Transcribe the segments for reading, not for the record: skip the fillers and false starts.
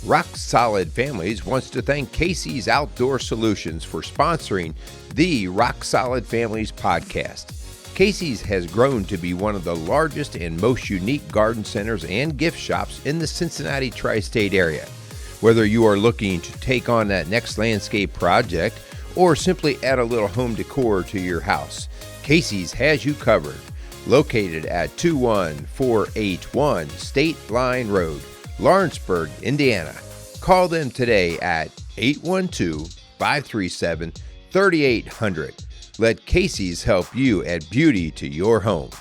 Rock Solid Families wants to thank Casey's Outdoor Solutions for sponsoring the Rock Solid Families podcast. Casey's has grown to be one of the largest and most unique garden centers and gift shops in the Cincinnati tri-state area. Whether you are looking to take on that next landscape project or simply add a little home decor to your house, Casey's has you covered. Located at 21481 State Line Road, Lawrenceburg, Indiana. Call them today at 812-537-3800. Let Casey's help you add beauty to your home.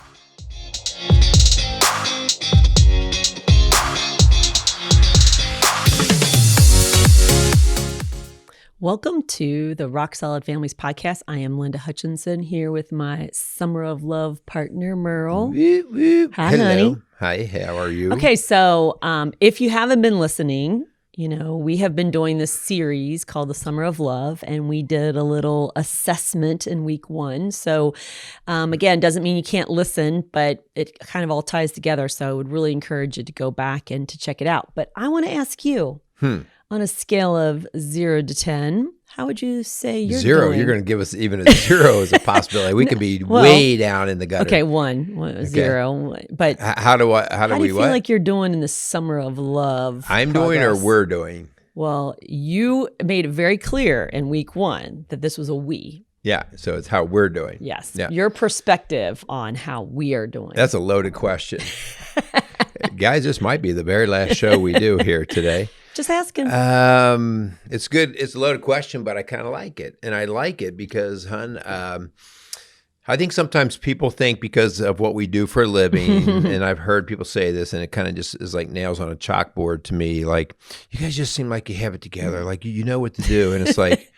Welcome to the Rock Solid Families podcast. I am Linda Hutchinson here with my Summer of Love partner, Merrill. Whoop, whoop. Hi, Hello. honey. Hi, how are you? Okay, so if you haven't been listening, we have been doing this series called the Summer of Love, and we did a little assessment in week 1. So again, doesn't mean you can't listen, but it kind of all ties together. So I would really encourage you to go back and to check it out. But I want to ask you, on a scale of 0 to 10, how would you say you're 0. doing? You're going to give us even a 0 as a possibility. We could be way down in the gutter. Okay, 1, 0. But how do we you feel like you're doing in the Summer of Love? I'm doing or we're doing? Well, you made it very clear in week 1 that this was a we. Yeah, so it's how we're doing. Yes. Yeah. Your perspective on how we are doing. That's a loaded question. Guys, this might be the very last show we do here today. Just asking. It's good. It's a loaded question, but I kind of like it. And I like it because, I think sometimes people think because of what we do for a living, and I've heard people say this, and it kind of just is like nails on a chalkboard to me. Like, you guys just seem like you have it together. Like, you know what to do. And it's like,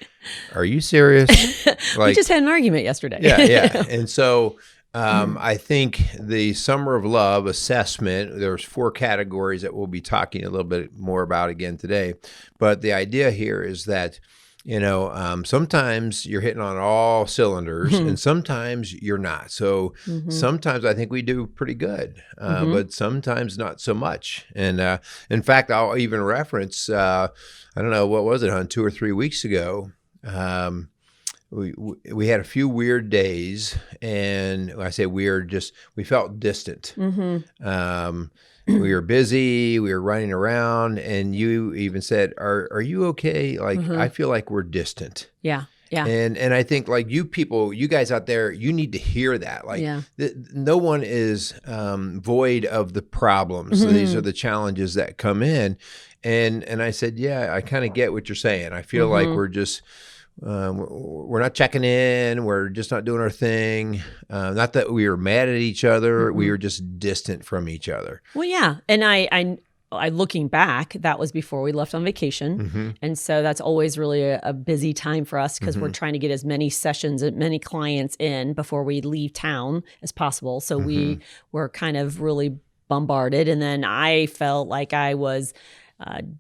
are you serious? Like, we just had an argument yesterday. Yeah. And so I think the Summer of Love assessment, there's 4 categories that we'll be talking a little bit more about again today. But the idea here is that, sometimes you're hitting on all cylinders and sometimes you're not. So sometimes I think we do pretty good, but sometimes not so much. And in fact, I'll even reference, I don't know, what was it, hon, 2 or 3 weeks ago, we had a few weird days, and when I say weird, just we felt distant. We were busy, we were running around, and you even said, "Are you okay? Like I feel like we're distant." Yeah. And I think like you people, you guys out there, you need to hear that. Like no one is void of the problems. So these are the challenges that come in, and I said, yeah, I kind of get what you're saying. I feel like we're just. We're not checking in. We're just not doing our thing. Not that we were mad at each other. We were just distant from each other. Well, yeah. And I looking back, that was before we left on vacation. And so that's always really a busy time for us because we're trying to get as many sessions and many clients in before we leave town as possible. So we were kind of really bombarded. And then I felt like I was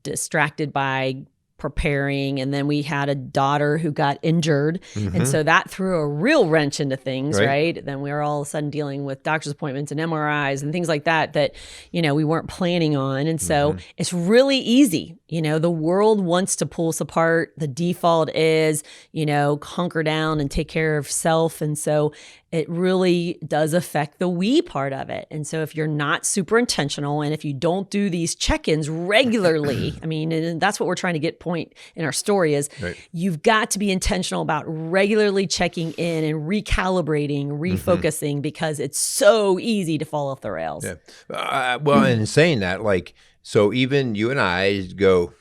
distracted by preparing, and then we had a daughter who got injured, and so that threw a real wrench into things, right? Then we were all of a sudden dealing with doctor's appointments and MRIs and things like that we weren't planning on, and so it's really easy. The world wants to pull us apart. The default is, hunker down and take care of self, and so it really does affect the we part of it. And so if you're not super intentional, and if you don't do these check-ins regularly, and that's what we're trying to get point in our story is you've got to be intentional about regularly checking in and recalibrating, refocusing, because it's so easy to fall off the rails. Yeah. Well, and in saying that, like, so even you and I go,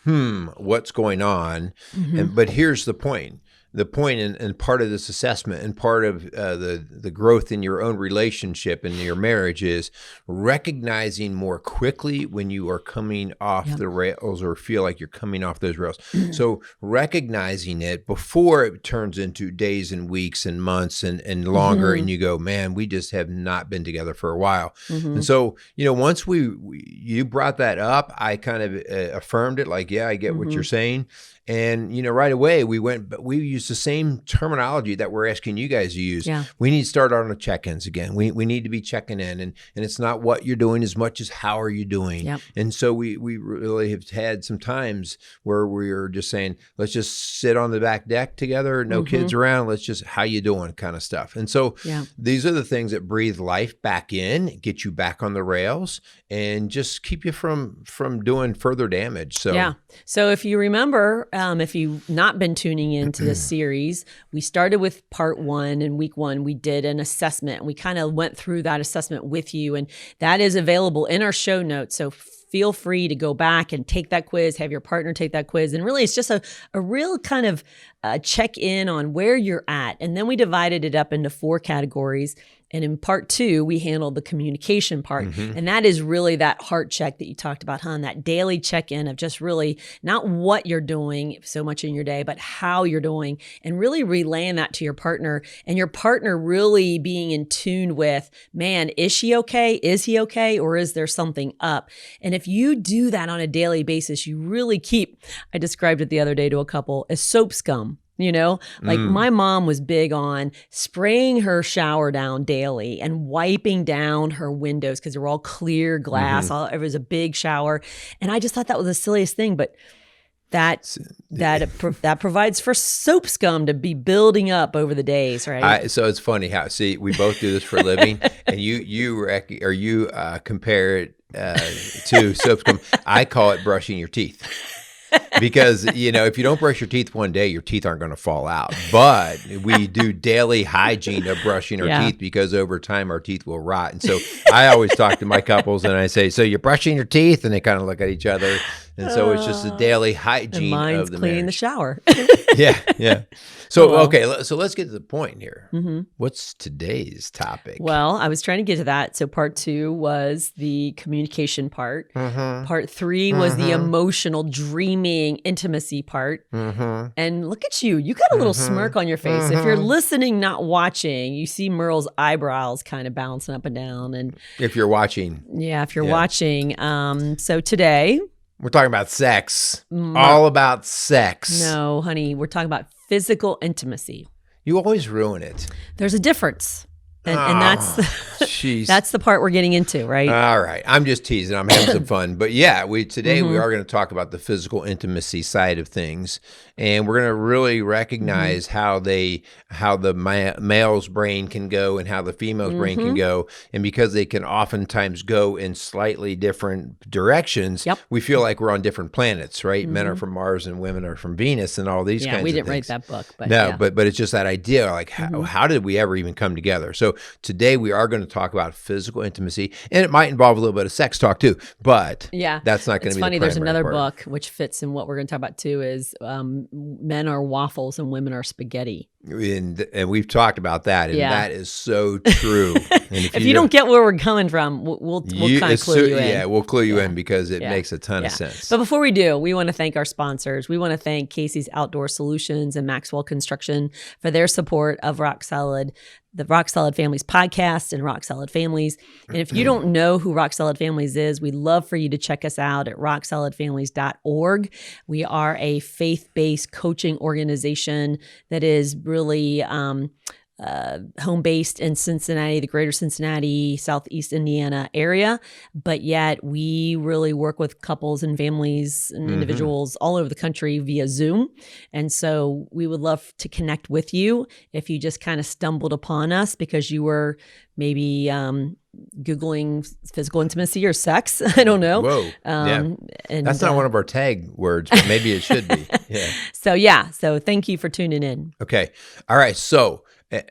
what's going on? But here's the point. The point and part of this assessment and part of the growth in your own relationship and your marriage is recognizing more quickly when you are coming off the rails or feel like you're coming off those rails. So recognizing it before it turns into days and weeks and months and longer, and you go, man, we just have not been together for a while. And so, once you brought that up, I kind of affirmed it, like, yeah, I get what you're saying. And, right away but we used the same terminology that we're asking you guys to use. Yeah. We need to start on the check-ins again. We need to be checking in, and it's not what you're doing as much as how are you doing. Yep. And so we really have had some times where we're just saying, let's just sit on the back deck together, no kids around. Let's just, how you doing kind of stuff. And so these are the things that breathe life back in, get you back on the rails, and just keep you from doing further damage. So if you remember, if you've not been tuning into this series, we started with part 1. In week 1, we did an assessment, and we kind of went through that assessment with you, and that is available in our show notes. So feel free to go back and take that quiz, have your partner take that quiz. And really, it's just a real kind of check in on where you're at. And then we divided it up into 4 categories. And in part 2, we handled the communication part. And that is really that heart check that you talked about, and that daily check-in of just really not what you're doing so much in your day, but how you're doing, and really relaying that to your partner, and your partner really being in tune with, man, is she okay? Is he okay? Or is there something up? And if you do that on a daily basis, you really keep, I described it the other day to a couple, as soap scum. My mom was big on spraying her shower down daily and wiping down her windows because they were all clear glass. It was a big shower. And I just thought that was the silliest thing. But that provides for soap scum to be building up over the days, right? So it's funny how, we both do this for a living, and you compare it to soap scum. I call it brushing your teeth. Because, if you don't brush your teeth one day, your teeth aren't going to fall out. But we do daily hygiene of brushing our teeth, because over time our teeth will rot. And so I always talk to my couples and I say, so you're brushing your teeth? And they kind of look at each other. And so it's just a daily hygiene of the cleaning marriage. The shower. Yeah. So, okay, so let's get to the point here. What's today's topic? Well, I was trying to get to that. So part 2 was the communication part. Part 3 was the emotional, dreaming, intimacy part. And look at you. You got a little smirk on your face. If you're listening, not watching, you see Merle's eyebrows kind of bouncing up and down. And if you're watching. Yeah, if you're watching. So today, we're talking about sex. All about sex. No, honey, we're talking about physical intimacy. You always ruin it. There's a difference. And that's the part we're getting into, right? All right. I'm just teasing. I'm having some fun. But yeah, today we are going to talk about the physical intimacy side of things. And we're going to really recognize how the male's brain can go and how the female's brain can go. And because they can oftentimes go in slightly different directions, we feel like we're on different planets, right? Men are from Mars and women are from Venus and all these kinds of things. Yeah, we didn't write that book. But no, but it's just that idea, like how did we ever even come together? So today we are going to talk about physical intimacy, and it might involve a little bit of sex talk too, but that's not going to be funny. The There's another part. book which fits in what we're going to talk about too, is men are waffles and women are spaghetti. And we've talked about that, and that is so true. And if you don't get where we're coming from, we'll kind of clue you in. Yeah, we'll clue you in because it makes a ton of sense. But before we do, we want to thank our sponsors. We want to thank Casey's Outdoor Solutions and Maxwell Construction for their support of Rock Solid, the Rock Solid Families podcast, and Rock Solid Families. And if you don't know who Rock Solid Families is, we'd love for you to check us out at rocksolidfamilies.org. We are a faith-based coaching organization that is really home-based in Cincinnati, the greater Cincinnati, Southeast Indiana area, but yet we really work with couples and families and individuals all over the country via Zoom. And so we would love to connect with you if you just kind of stumbled upon us because you were maybe Googling physical intimacy or sex. I don't know. Whoa. And that's not one of our tag words, but maybe it should be. So thank you for tuning in. Okay. All right. So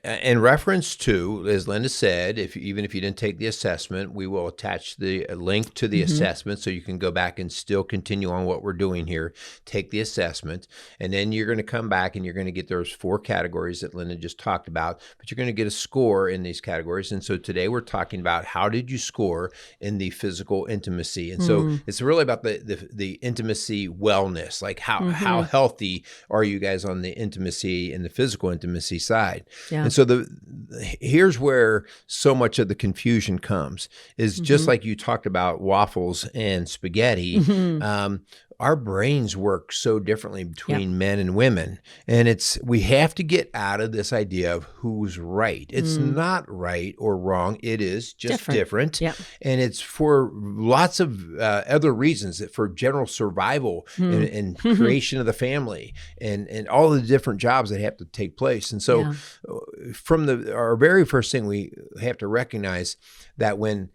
in reference to, as Linda said, even if you didn't take the assessment, we will attach the link to the assessment so you can go back and still continue on what we're doing here. Take the assessment, and then you're going to come back and you're going to get those 4 categories that Linda just talked about, but you're going to get a score in these categories. And so today we're talking about how did you score in the physical intimacy. And so it's really about the intimacy wellness, like how healthy are you guys on the intimacy and the physical intimacy side. Yeah. And so here's where so much of the confusion comes is just like you talked about waffles and spaghetti. our brains work so differently between men and women. And we have to get out of this idea of who's right. It's not right or wrong. It is just different. Yep. And it's for lots of other reasons, for general survival and creation of the family and all the different jobs that have to take place. And so from our very first thing, we have to recognize that when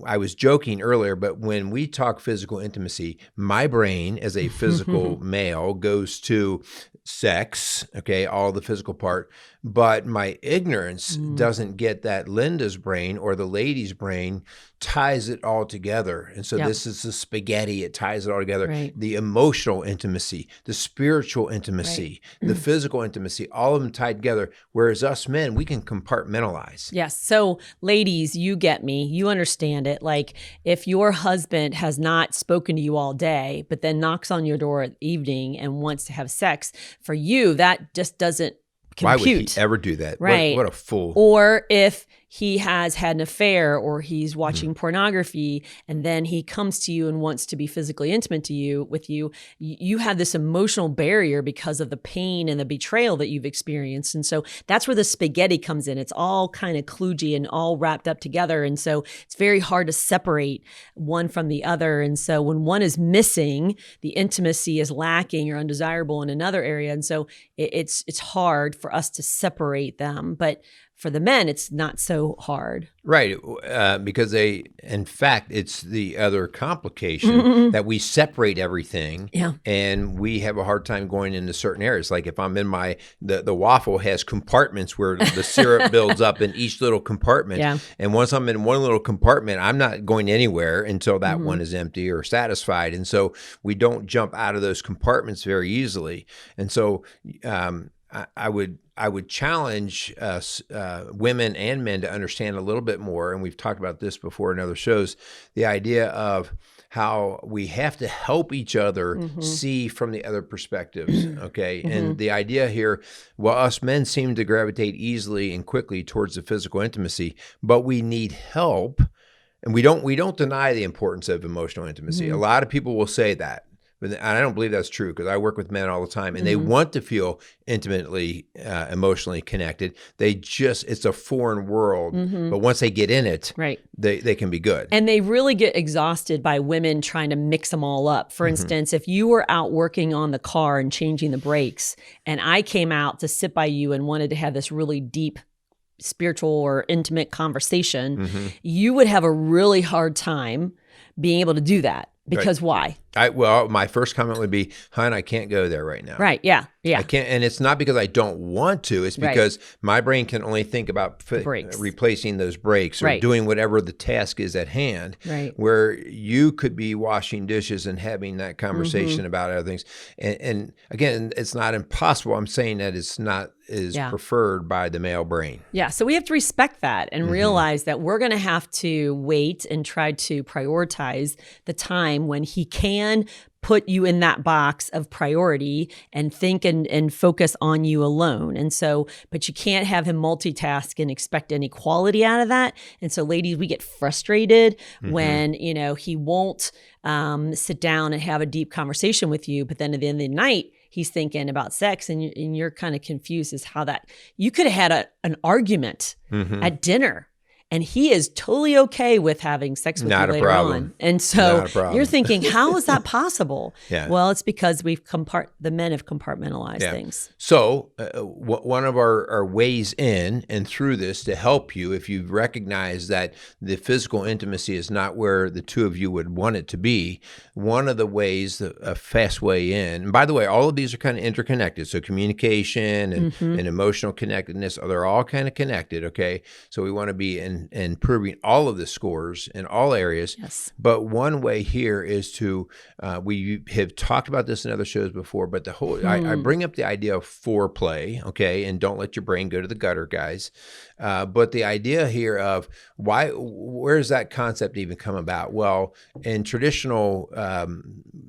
I was joking earlier, but when we talk physical intimacy, my brain as a physical male goes to sex, okay, all the physical part, but my ignorance doesn't get that. Linda's brain or the lady's brain ties it all together. And so this is the spaghetti. It ties it all together. Right. The emotional intimacy, the spiritual intimacy, the physical intimacy, all of them tied together. Whereas us men, we can compartmentalize. Yes. So ladies, you get me. You understand it. Like if your husband has not spoken to you all day, but then knocks on your door at evening and wants to have sex, for you, that just doesn't compute. Why would he ever do that? Right. What a fool. Or if he has had an affair or he's watching pornography and then he comes to you and wants to be physically intimate with you, you have this emotional barrier because of the pain and the betrayal that you've experienced. And so that's where the spaghetti comes in. It's all kind of kludgy and all wrapped up together. And so it's very hard to separate one from the other. And so when one is missing, the intimacy is lacking or undesirable in another area. And so it's hard for us to separate them. But for the men, it's not so hard. Right. Because in fact, it's the other complication that we separate everything and we have a hard time going into certain areas. Like if I'm in the waffle has compartments where the syrup builds up in each little compartment. Yeah. And once I'm in one little compartment, I'm not going anywhere until that one is empty or satisfied. And so we don't jump out of those compartments very easily. And so I would challenge us, women and men, to understand a little bit more, and we've talked about this before in other shows, the idea of how we have to help each other see from the other perspectives, okay? And the idea here, well, us men seem to gravitate easily and quickly towards the physical intimacy, but we need help, and we don't deny the importance of emotional intimacy. A lot of people will say that. But I don't believe that's true because I work with men all the time and they want to feel intimately, emotionally connected. It's a foreign world. But once they get in it, they can be good. And they really get exhausted by women trying to mix them all up. For instance, if you were out working on the car and changing the brakes and I came out to sit by you and wanted to have this really deep spiritual or intimate conversation, you would have a really hard time being able to do that. Because why? Well, my first comment would be, hon, I can't go there right now. Right. Yeah. Yeah. I can't. And it's not because I don't want to. It's because my brain can only think about replacing those brakes or doing whatever the task is at hand. Right. Where you could be washing dishes and having that conversation about other things. And again, it's not impossible. I'm saying that it's not preferred by the male brain. Yeah. So we have to respect that and realize that we're going to have to wait and try to prioritize the time when he can put you in that box of priority and think and focus on you alone. And so, but you can't have him multitask and expect any quality out of that. And so ladies, we get frustrated when, he won't sit down and have a deep conversation with you. But then at the end of the night, he's thinking about sex and you're kind of confused as how that, you could have had an argument at dinner. And he is totally okay with having sex with you later on. And so you're thinking, how is that possible? Well, it's because the men have compartmentalized things. So one of our ways in and through this to help you, if you recognize that the physical intimacy is not where the two of you would want it to be, one of the ways, a fast way in, and by the way, all of these are kind of interconnected. So communication and emotional connectedness, they're all kind of connected, okay? So we want to be in improving all of the scores in all areas. Yes. But one way here is to, we have talked about this in other shows before, but the whole, I bring up the idea of foreplay, okay? And don't let your brain go to the gutter, guys. But the idea here of where does that concept even come about? Well, in traditional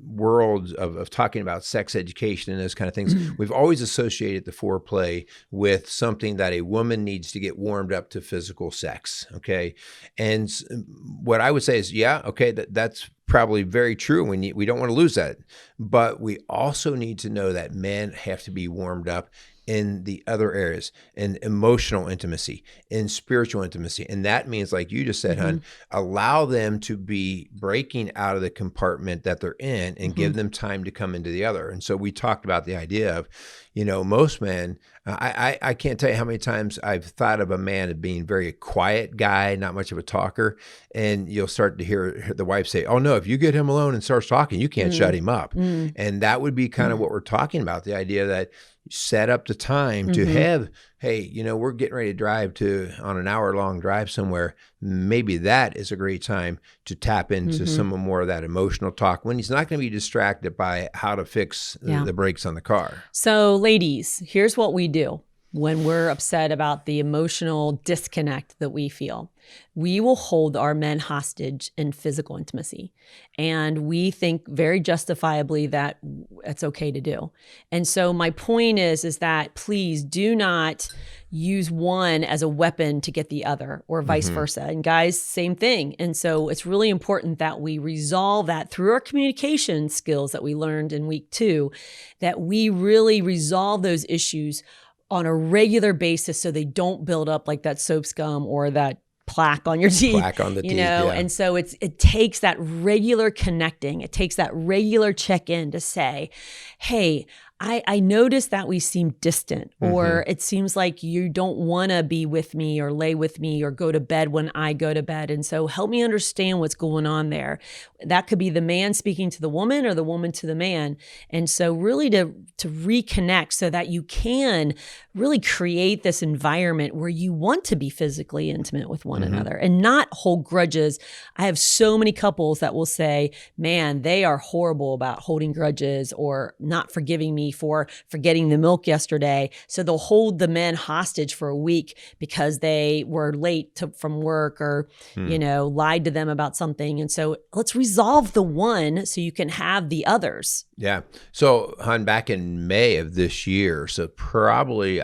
worlds of talking about sex education and those kind of things, we've always associated the foreplay with something that a woman needs to get warmed up to physical sex. this. Okay. And what I would say is, yeah, okay, that's probably very true. We don't want to lose that. But we also need to know that men have to be warmed up in the other areas, in emotional intimacy, in spiritual intimacy. And that means, like you just said, hon, allow them to be breaking out of the compartment that they're in and give them time to come into the other. And so we talked about the idea of, most men, I can't tell you how many times I've thought of a man as being very quiet guy, not much of a talker. And you'll start to hear the wife say, oh no, if you get him alone and starts talking, you can't shut him up. And that would be kind of what we're talking about, the idea that set up the time to have, hey, we're getting ready to drive on an hour-long drive somewhere. Maybe that is a great time to tap into some more of that emotional talk when he's not going to be distracted by how to fix the brakes on the car. So ladies, here's what we do when we're upset about the emotional disconnect that we feel. We will hold our men hostage in physical intimacy. And we think very justifiably that it's okay to do. And so my point is that please do not use one as a weapon to get the other, or vice versa. And guys, same thing. And so it's really important that we resolve that through our communication skills that we learned in week 2, that we really resolve those issues on a regular basis so they don't build up like that soap scum or that plaque on your teeth. Plaque on the teeth, yeah. And so it takes that regular connecting. It takes that regular check-in to say, hey, I noticed that we seem distant, or it seems like you don't want to be with me or lay with me or go to bed when I go to bed. And so help me understand what's going on there. That could be the man speaking to the woman or the woman to the man. And so really to reconnect so that you can really create this environment where you want to be physically intimate with one another and not hold grudges. I have so many couples that will say, man, they are horrible about holding grudges or not forgiving me for forgetting the milk yesterday. So they'll hold the men hostage for a week because they were late from work or, lied to them about something. And so let's resolve the one so you can have the others. Yeah. So, hon, back in May of this year, so probably,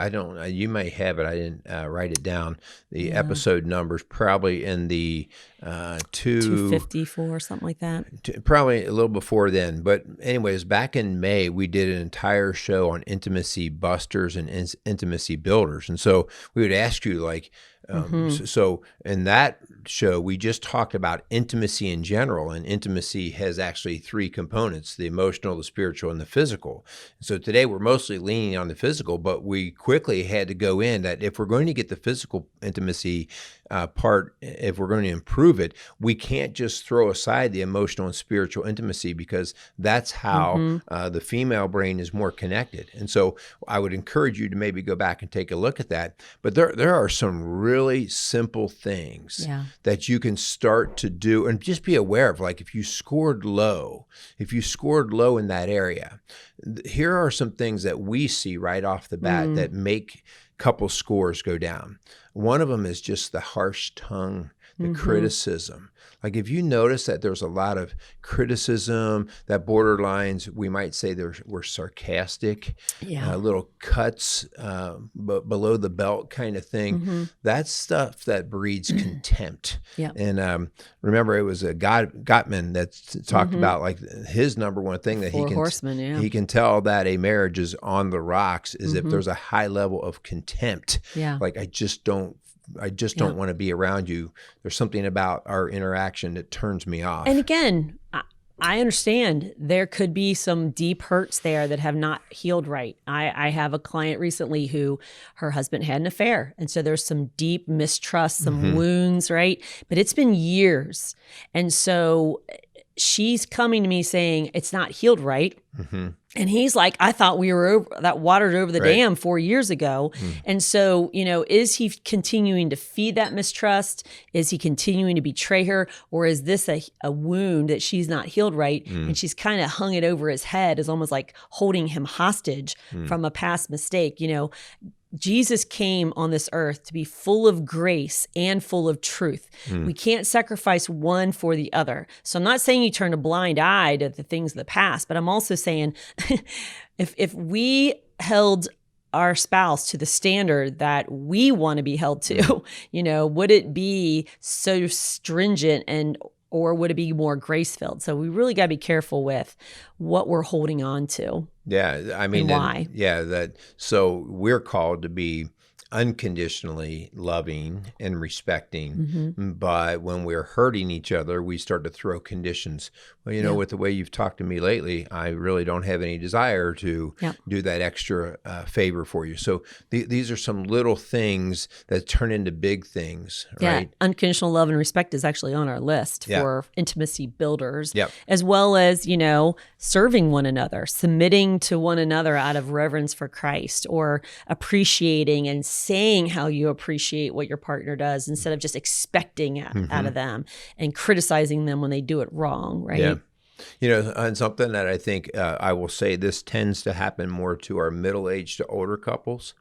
you may have it, I didn't write it down, the episode numbers probably in the 254 or something like that. Probably a little before then. But anyways, back in May, we did an entire show on intimacy busters and intimacy builders. And so we would ask you so in that show, we just talked about intimacy in general, and intimacy has actually 3 components: the emotional, the spiritual, and the physical. So today we're mostly leaning on the physical, but we quickly had to go in that if we're going to get the physical intimacy part, if we're going to improve it, we can't just throw aside the emotional and spiritual intimacy, because that's how the female brain is more connected. And so I would encourage you to maybe go back and take a look at that. But there are some really simple things that you can start to do, and just be aware of, like if you scored low in that area, here are some things that we see right off the bat that make couple scores go down. One of them is just the harsh tongue, the criticism. Like if you notice that there's a lot of criticism, that borderlines, we might say we're sarcastic, little cuts below the belt kind of thing. That's stuff that breeds contempt. And remember, it was a Gottman that talked about, like, his number one thing that he can tell that a marriage is on the rocks is if there's a high level of contempt. Like, I just don't want to be around you. There's something about our interaction that turns me off. And again, I understand there could be some deep hurts there that have not healed right. I have a client recently who her husband had an affair. And so there's some deep mistrust, some wounds, right? But it's been years. And so she's coming to me saying it's not healed right. And he's like, I thought we were watered over the dam 4 years ago. And so, is he continuing to feed that mistrust? Is he continuing to betray her? Or is this a wound that she's not healed right? And she's kind of hung it over his head, is almost like holding him hostage from a past mistake. Jesus came on this earth to be full of grace and full of truth. We can't sacrifice one for the other. So I'm not saying you turn a blind eye to the things of the past, but I'm also saying if we held our spouse to the standard that we want to be held to? Would it be so stringent or would it be more grace-filled? So we really got to be careful with what we're holding on to. Yeah, I mean, and why? So we're called to be unconditionally loving and respecting, but when we're hurting each other, we start to throw conditions. Well, with the way you've talked to me lately, I really don't have any desire to do that extra favor for you. So these are some little things that turn into big things, right? Yeah, unconditional love and respect is actually on our list for intimacy builders, as well as, serving one another, submitting to one another out of reverence for Christ, or appreciating and saying how you appreciate what your partner does instead of just expecting out of them and criticizing them when they do it wrong, right? Yeah. And something that I think I will say, this tends to happen more to our middle-aged to older couples.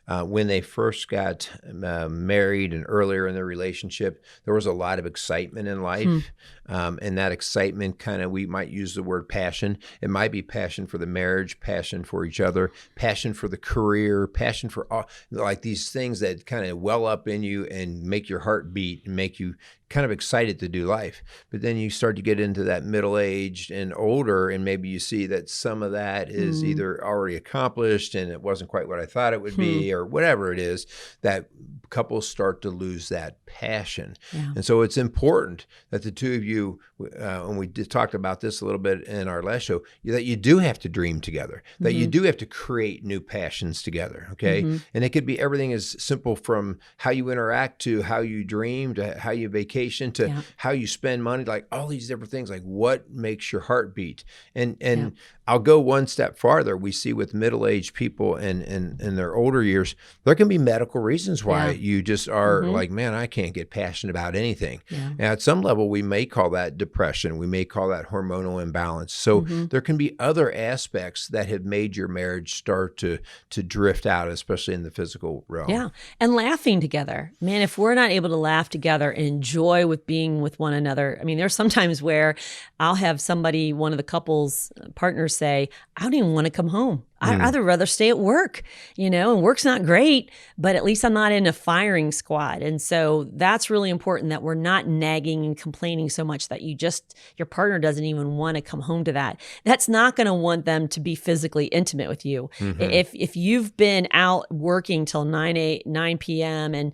When they first got married and earlier in their relationship, there was a lot of excitement in life. And that excitement we might use the word passion. It might be passion for the marriage, passion for each other, passion for the career, passion for all, like these things that kind of well up in you and make your heart beat and make you kind of excited to do life. But then you start to get into that middle-aged and older, and maybe you see that some of that is either already accomplished and it wasn't quite what I thought it would be, or whatever it is, that couples start to lose that passion. And so it's important that the two of you, and we talked about this a little bit in our last show, that you do have to dream together, that you do have to create new passions together, okay? And it could be everything as simple from how you interact to how you dream to how you vacation to how you spend money, like all these different things, like what makes your heart beat. And I'll go one step farther. We see with middle-aged people and in their older years, there can be medical reasons why you just are like, man, I can't get passionate about anything. And at some level, we may call that depression. We may call that hormonal imbalance. So there can be other aspects that have made your marriage start to drift out, especially in the physical realm. Yeah. And laughing together. Man, if we're not able to laugh together and enjoy with being with one another. I mean, there's sometimes where I'll have somebody, one of the couple's partners say, I don't even want to come home. I'd rather stay at work, and work's not great, but at least I'm not in a firing squad. And so that's really important, that we're not nagging and complaining so much that your partner doesn't even want to come home to that. That's not going to want them to be physically intimate with you. If you've been out working till 9 p.m. and,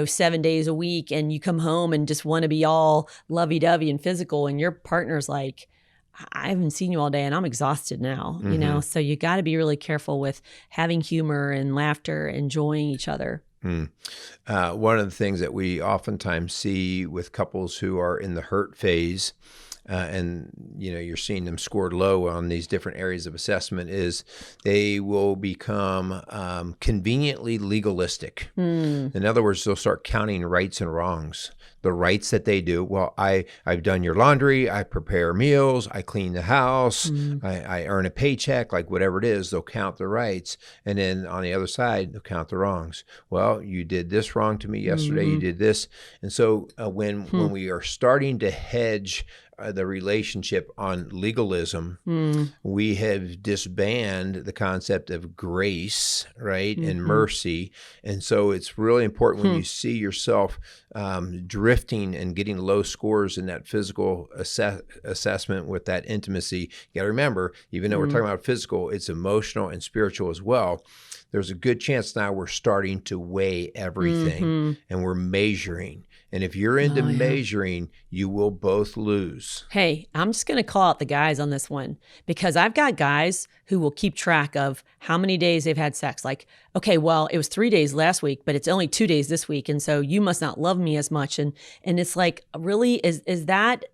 7 days a week, and you come home and just want to be all lovey-dovey and physical, and your partner's like, I haven't seen you all day and I'm exhausted now, so you got to be really careful with having humor and laughter, enjoying each other. One of the things that we oftentimes see with couples who are in the hurt phase, and you're seeing them scored low on these different areas of assessment, is they will become conveniently legalistic. In other words, they'll start counting rights and wrongs. The rights that they do. Well, I've done your laundry, I prepare meals, I clean the house, I earn a paycheck, like whatever it is, they'll count the rights. And then on the other side, they'll count the wrongs. Well, you did this wrong to me yesterday, you did this. And so when we are starting to hedge the relationship on legalism, we have disbanded the concept of grace, right, and mercy. And so it's really important when you see yourself drifting and getting low scores in that physical assessment with that intimacy. You got to remember, even though we're talking about physical, it's emotional and spiritual as well. There's a good chance now we're starting to weigh everything and we're measuring. And if you're into measuring, you will both lose. Hey, I'm just going to call out the guys on this one, because I've got guys who will keep track of how many days they've had sex. Like, okay, well, it was 3 days last week, but it's only 2 days this week. And so you must not love me as much. And it's like, really, is that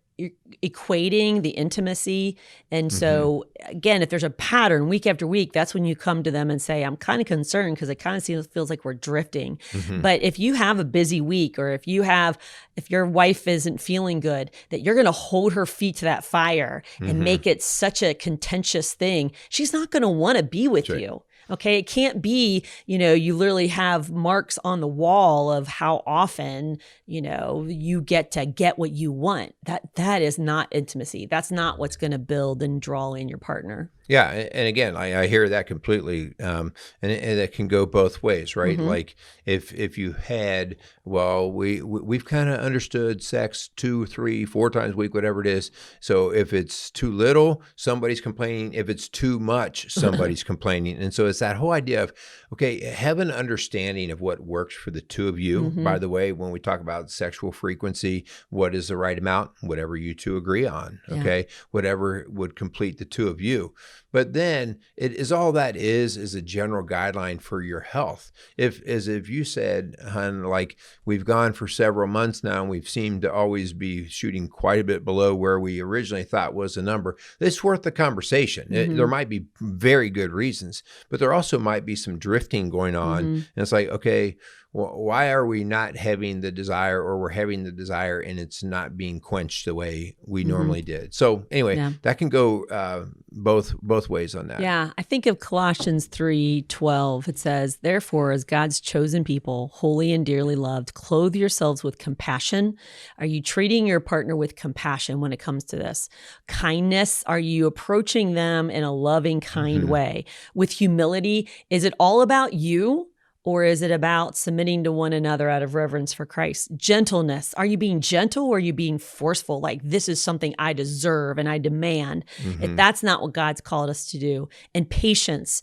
equating the intimacy? And so again, if there's a pattern week after week, that's when you come to them and say, I'm kind of concerned because it kind of feels like we're drifting. But if you have a busy week, or if your wife isn't feeling good, that you're going to hold her feet to that fire and make it such a contentious thing, she's not going to want to be with you. Okay, it can't be, you literally have marks on the wall of how often, you get to get what you want. That is not intimacy. That's not what's going to build and draw in your partner. Yeah, and again, I hear that completely, and it can go both ways, right? Like if you had, well, we've kind of understood sex 2, 3, 4 times a week, whatever it is. So if it's too little, somebody's complaining. If it's too much, somebody's complaining. And so it's that whole idea of, okay, have an understanding of what works for the two of you. By the way, when we talk about sexual frequency, what is the right amount? Whatever you two agree on, okay? Whatever would complete the two of you. But then it is all that is a general guideline for your health. If you said, hun, like we've gone for several months now and we've seemed to always be shooting quite a bit below where we originally thought was the number, it's worth the conversation. There might be very good reasons, but there also might be some drifting going on. And it's like, okay, why are we not having the desire, or we're having the desire and it's not being quenched the way we normally did? So anyway, that can go both ways on that. Yeah, I think of Colossians 3:12. It says, "Therefore, as God's chosen people, holy and dearly loved, clothe yourselves with compassion." Are you treating your partner with compassion when it comes to this? Kindness, are you approaching them in a loving, kind way? With humility, is it all about you? Or is it about submitting to one another out of reverence for Christ? Gentleness. Are you being gentle or are you being forceful? Like, this is something I deserve and I demand. If that's not what God's called us to do. And patience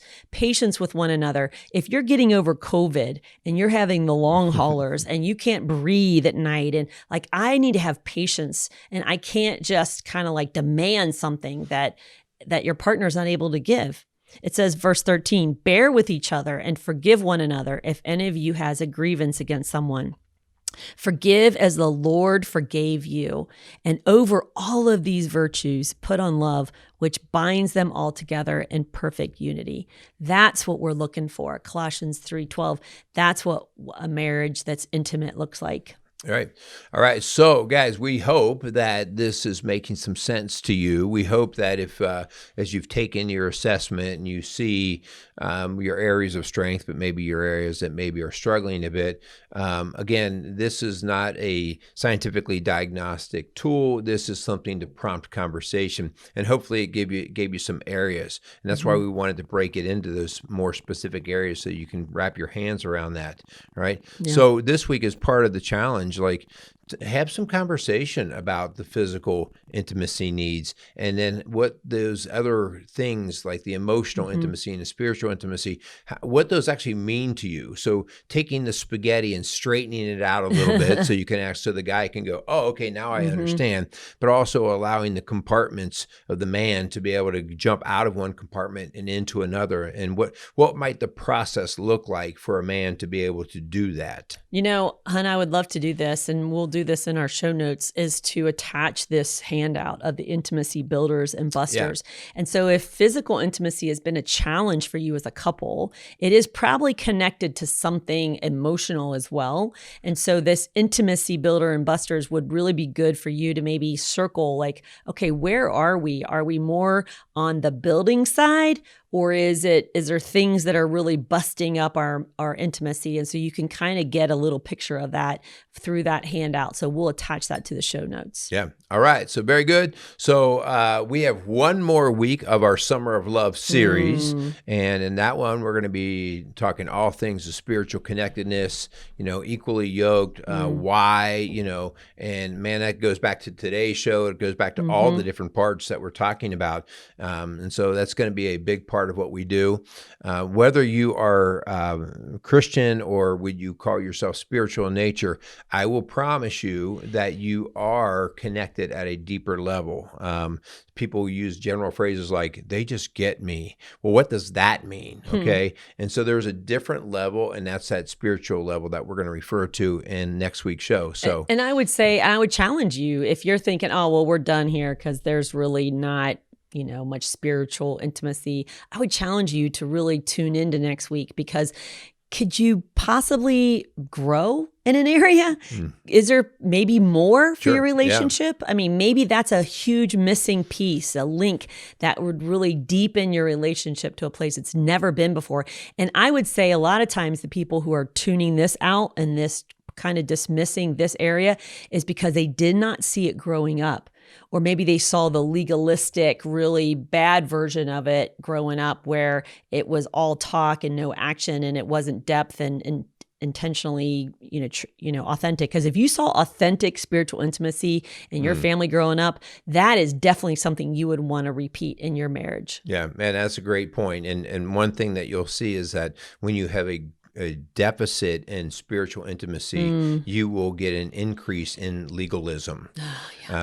with one another. If you're getting over COVID and you're having the long haulers and you can't breathe at night, and like, I need to have patience, and I can't just kind of like demand something that your partner's unable to give. It says, verse 13, bear with each other and forgive one another if any of you has a grievance against someone. Forgive as the Lord forgave you. And over all of these virtues, put on love, which binds them all together in perfect unity. That's what we're looking for. Colossians 3:12. That's what a marriage that's intimate looks like. All right. So, guys, we hope that this is making some sense to you. We hope that if, as you've taken your assessment and you see your areas of strength, but maybe your areas that maybe are struggling a bit, again, this is not a scientifically diagnostic tool. This is something to prompt conversation, and hopefully it gave you some areas. And that's why we wanted to break it into those more specific areas so you can wrap your hands around that. All right. Yeah. So this week is part of the challenge. Like, to have some conversation about the physical intimacy needs, and then what those other things like the emotional intimacy and the spiritual intimacy, what those actually mean to you. So taking the spaghetti and straightening it out a little bit so you can ask, so the guy can go, oh, okay, now I understand, but also allowing the compartments of the man to be able to jump out of one compartment and into another. And what might the process look like for a man to be able to do that? You know, hun, I would love to do this, and we'll do this in our show notes, is to attach this handout of the intimacy builders and busters. Yeah. And so if physical intimacy has been a challenge for you as a couple, it is probably connected to something emotional as well. And so this intimacy builder and busters would really be good for you to maybe circle like, okay, where are we? Are we more on the building side? Or is there things that are really busting up our intimacy? And so you can kind of get a little picture of that through that handout. So we'll attach that to the show notes. Yeah. All right. So very good. So we have one more week of our Summer of Love series. And in that one, we're going to be talking all things of spiritual connectedness, equally yoked, why, and man, that goes back to today's show. It goes back to all the different parts that we're talking about. And so that's going to be a big part of what we do. Whether you are Christian or would you call yourself spiritual in nature, I will promise you that you are connected at a deeper level. People use general phrases like, they just get me. Well, what does that mean? Okay. And so there's a different level, and that's that spiritual level that we're going to refer to in next week's show. So, and I would say, I would challenge you if you're thinking, oh, well, we're done here because there's really not much spiritual intimacy. I would challenge you to really tune into next week, because could you possibly grow in an area? Is there maybe more for your relationship? Yeah. I mean, maybe that's a huge missing piece, a link that would really deepen your relationship to a place it's never been before. And I would say a lot of times the people who are tuning this out and this kind of dismissing this area is because they did not see it growing up. or maybe they saw the legalistic, really bad version of it growing up where it was all talk and no action, and it wasn't depth and intentionally, authentic. Because if you saw authentic spiritual intimacy in your family growing up, that is definitely something you would want to repeat in your marriage. Yeah, man, that's a great point. And one thing that you'll see is that when you have a deficit in spiritual intimacy, you will get an increase in legalism.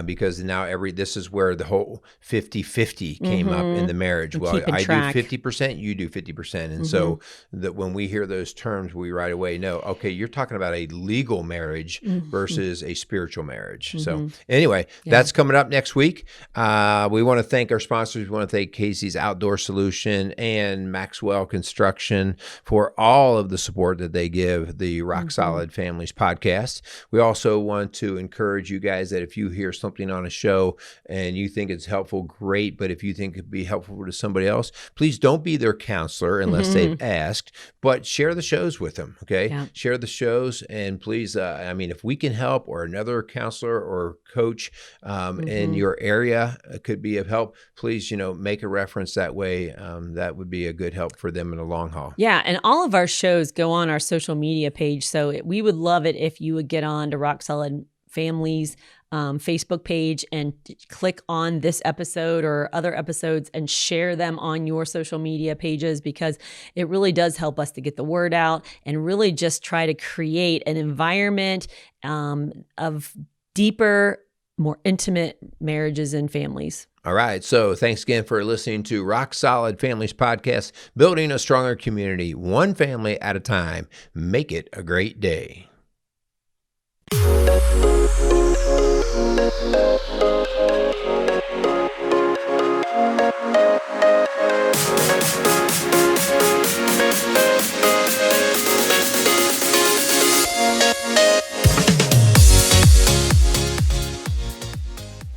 Because now this is where the whole 50-50 came up in the marriage. Well, I do 50%, you do 50%. And so that when we hear those terms, we right away know, okay, you're talking about a legal marriage versus a spiritual marriage. So anyway, that's coming up next week. We want to thank our sponsors. We want to thank Casey's Outdoor Solution and Maxwell Construction for all of the support that they give the Rock Solid Families podcast. We also want to encourage you guys that if you hear something on a show and you think it's helpful, great. But if you think it'd be helpful to somebody else, please don't be their counselor unless they've asked, but share the shows with them. Okay. Yeah. Share the shows, and please, if we can help, or another counselor or coach in your area could be of help, please, make a reference that way. That would be a good help for them in the long haul. Yeah. And all of our shows go on our social media page. So we would love it if you would get on to Rock Solid Families Facebook page and click on this episode or other episodes and share them on your social media pages, because it really does help us to get the word out and really just try to create an environment of deeper, more intimate marriages and families. All right. So thanks again for listening to Rock Solid Families Podcast, building a stronger community, one family at a time. Make it a great day.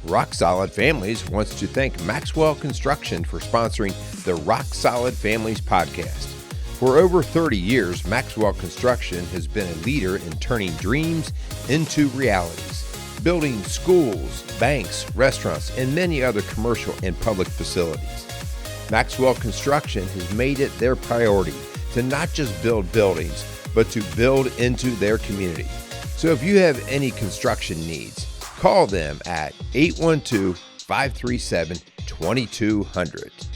Rock Solid Families wants to thank Maxwell Construction for sponsoring the Rock Solid Families podcast. For over 30 years, Maxwell Construction has been a leader in turning dreams into realities, building schools, banks, restaurants, and many other commercial and public facilities. Maxwell Construction has made it their priority to not just build buildings, but to build into their community. So if you have any construction needs, call them at 812-537-2200.